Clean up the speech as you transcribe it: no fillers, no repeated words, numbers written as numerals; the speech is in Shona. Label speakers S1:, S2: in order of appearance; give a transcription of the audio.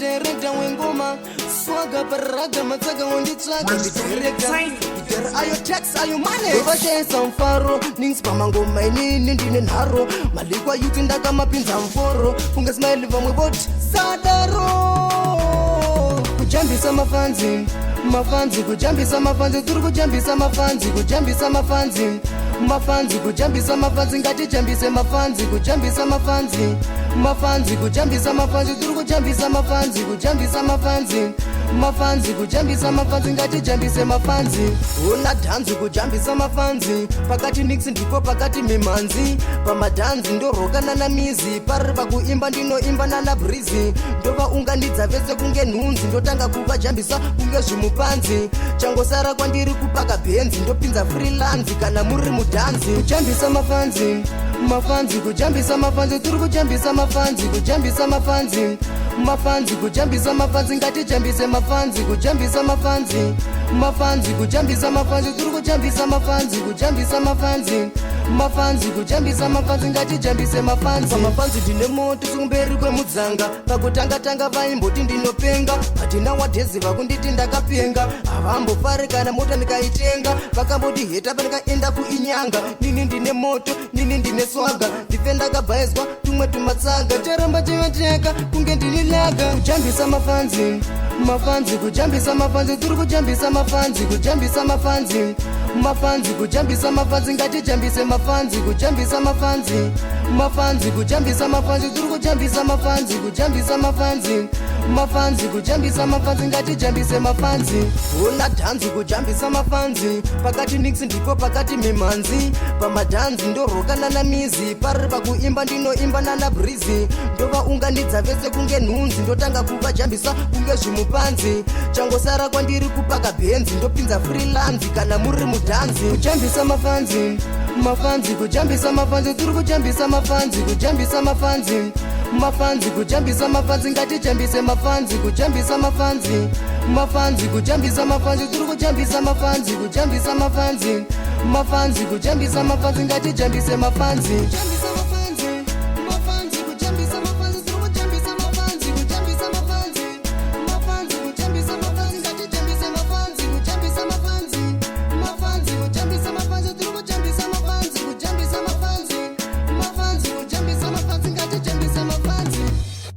S1: director wengoma swaga paraga matsaga wonditsvaga director ayo tax ayo money vashayisa mfaro ningspama ngoma inini ndine nharo malikwa yuti ndakamapinza mforo kunge smile vamwe voti sadaro kujambisa mafanzi mafanzi kujambisa mafanzi turi kujambisa mafanzi kujambisa mafanzi mafanzi kujambisa mafanzi ngatijambise mafanzi kujambisa mafanzi mafanzi kujambisa mafanzi turi kujambisa mafanzi kujambisa mafanzi mafanzi kujambisa mafanzi ngatijambise mafanzi una dhanzi kujambisa mafanzi pakati nix ndipo pakati mimanzi pamadhanzi ndorokana na mizi pari pakuimba ndinoimba nana brizi ndovaunganidza vese kunge nhunzi ndotanga kuvajambisa kunge zvimupanzi changosara kwandiri kupaka bhenzi ndopinza freelance kana muri mudhanzi kujambisa mafanzi mafanzi kujambisa mafanzi turi kujambisa mafanzi kujambisa mafanzi mafanzi kujambisa mafanzi ngatijambise mafanzi kujambisa mafanzi mafanzi kujambisa mafanzi turi kujambisa mafanzi kujambisa mafanzi mafanzi kujambisa mafanzi ngatijambise mafanzi mafanzi ndine moto sikumberi kwemudzanga pakutanga-tanga vaimboti ndinopenga hatina wadhezi vakunditi ndakapenga havambofari kana mota ndikaitenga vakamboti heta pandikaenda kuinyanga nini ndine moto nini ndine swaga ndife ndakabhaizwa tumwe tumatsaga charamba chivateka kunge ndinilaga kujambisa mafanzi mafanzi kujambisa mafanzi turi kujambisa mafanzi kujambisa mafanzi mafanzi kujambisa mafanzi ngatijambise mafanzi kujambisa mafanzi mafanzi kujambisa mafanzi turi kujambisa mafanzi kujambisa mafanzi mafanzi kujambisa mafanzi ngatijambise mafanzi una dhanzi kujambisa mafanzi pakati nix ndipo pakati mimanzi pamadhanzi ndorokana na mizi pari pakuimba ndinoimba nana brizi ndovaunganidza vese kunge nhunzi ndotanga kuvajambisa kunge zvimupanzi changosara kwandiri kupaka bhenzi ndopinza freelance kana muri mudhanzi kujambisa mafanzi mafanzi kujambisa mafanzi turi kujambisa mafanzi kujambisa mafanzi mafanzi kujambisa mafanzi ngatijambise mafanzi kujambisa mafanzi mafanzi kujambisa mafanzi turi kujambisa mafanzi kujambisa mafanzi mafanzi kujambisa mafanzi ngatijambise mafanzi.